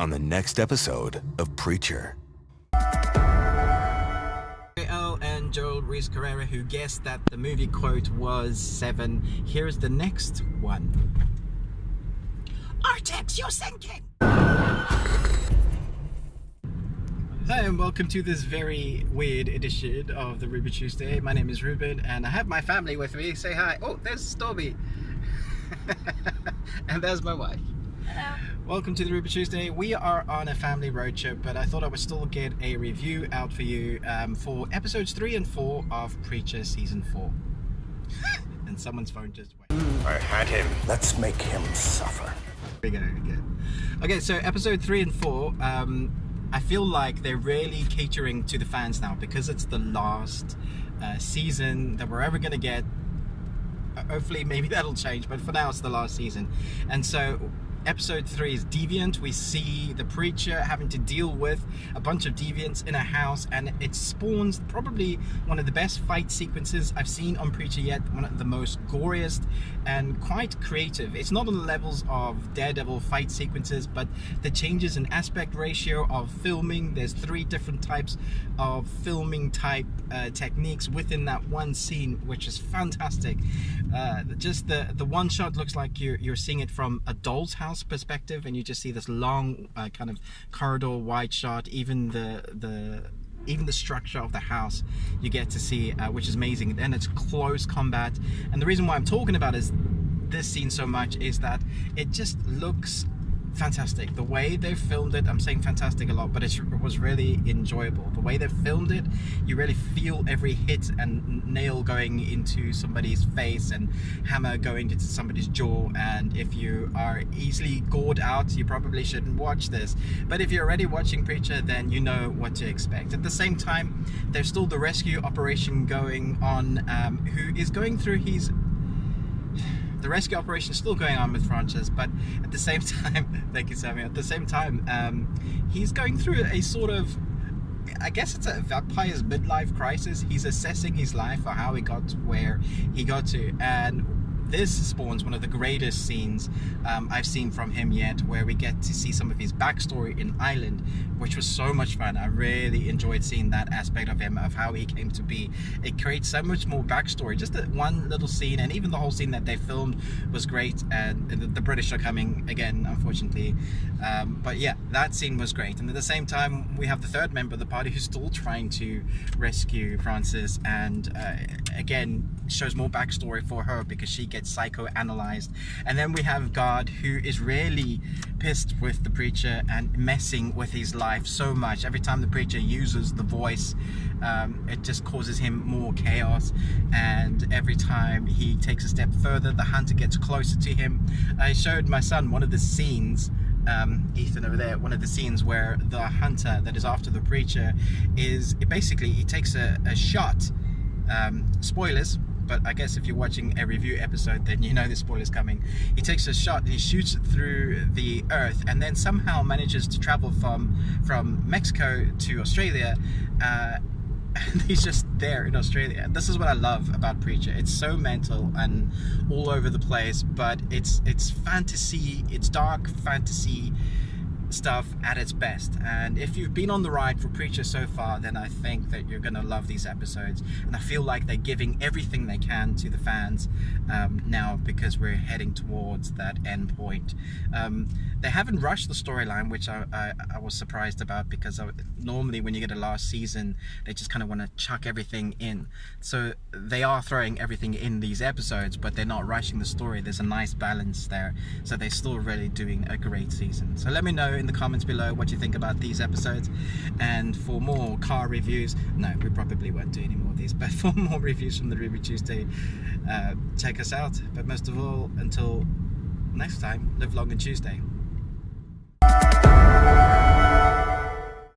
on the next episode of Preacher. Elle and Joel Reese Carrera, who guessed that the movie quote was 7. Here's the next one. Artex, you're sinking! Hi and welcome to this very weird edition of the Ruby Tuesday. My name is Ruben and I have my family with me. Say hi. Oh, there's Stormy. And there's my wife. Hello. Welcome to the Ruby Tuesday. We are on a family road trip, but I thought I would still get a review out for you for episodes 3 and 4 of Preacher Season 4. And someone's phone just went. I had him. Let's make him suffer. There we go again. Okay, so episode 3 and 4, I feel like they're really catering to the fans now because it's the last season that we're ever going to get. Hopefully, maybe that'll change, but for now it's the last season. And so episode 3 is Deviant. We see the preacher having to deal with a bunch of deviants in a house, and it spawns probably one of the best fight sequences I've seen on Preacher yet, one of the most goriest and quite creative. It's not on the levels of Daredevil fight sequences, but the changes in aspect ratio of filming, there's 3 different types of filming type techniques within that one scene, which is fantastic. Just the one shot looks like you're seeing it from a doll's house perspective, and you just see this long kind of corridor wide shot. Even the structure of the house you get to see, which is amazing. And it's close combat, and the reason why I'm talking about this scene so much is that it just looks fantastic. The way they filmed it, I'm saying fantastic a lot, but it was really enjoyable. The way they filmed it, you really feel every hit and nail going into somebody's face and hammer going into somebody's jaw. And if you are easily gored out, you probably shouldn't watch this. But if you're already watching Preacher, then you know what to expect. At the same time, there's still the rescue operation going on, who is going through the rescue operation is still going on with Francis, but at the same time, thank you, Sammy. At the same time, he's going through a sort of, I guess it's a vampire's midlife crisis. He's assessing his life or how he got to where he got to, and this spawns one of the greatest scenes I've seen from him yet, where we get to see some of his backstory in Ireland, which was so much fun. I really enjoyed seeing that aspect of him, of how he came to be. It creates so much more backstory. Just that one little scene, and even the whole scene that they filmed was great. And the British are coming again, unfortunately. But yeah, that scene was great. And at the same time, we have the third member of the party who's still trying to rescue Francis, and again, shows more backstory for her because she gets psychoanalyzed. And then we have God, who is really pissed with the preacher and messing with his life so much. Every time the preacher uses the voice, it just causes him more chaos, and every time he takes a step further, the hunter gets closer to him. I showed my son one of the scenes, Ethan over there, one of the scenes where the hunter that is after the preacher is, basically he takes a shot, spoilers, but I guess if you're watching a review episode, then you know the spoiler's coming. He takes a shot, he shoots it through the earth, and then somehow manages to travel from Mexico to Australia, and he's just there in Australia. This is what I love about Preacher. It's so mental and all over the place, but it's fantasy, it's dark fantasy stuff at its best. And if you've been on the ride for Preacher so far, then I think that you're gonna love these episodes, and I feel like they're giving everything they can to the fans now, because we're heading towards that end point. They haven't rushed the storyline, which I was surprised about, because normally when you get a last season, they just kind of want to chuck everything in. So they are throwing everything in these episodes, but they're not rushing the story. There's a nice balance there, so they're still really doing a great season. So let me know in the comments below what you think about these episodes, and for more car reviews, no, we probably won't do any more of these, but for more reviews from the Ruby Tuesday, check us out. But most of all, until next time, live long and Tuesday.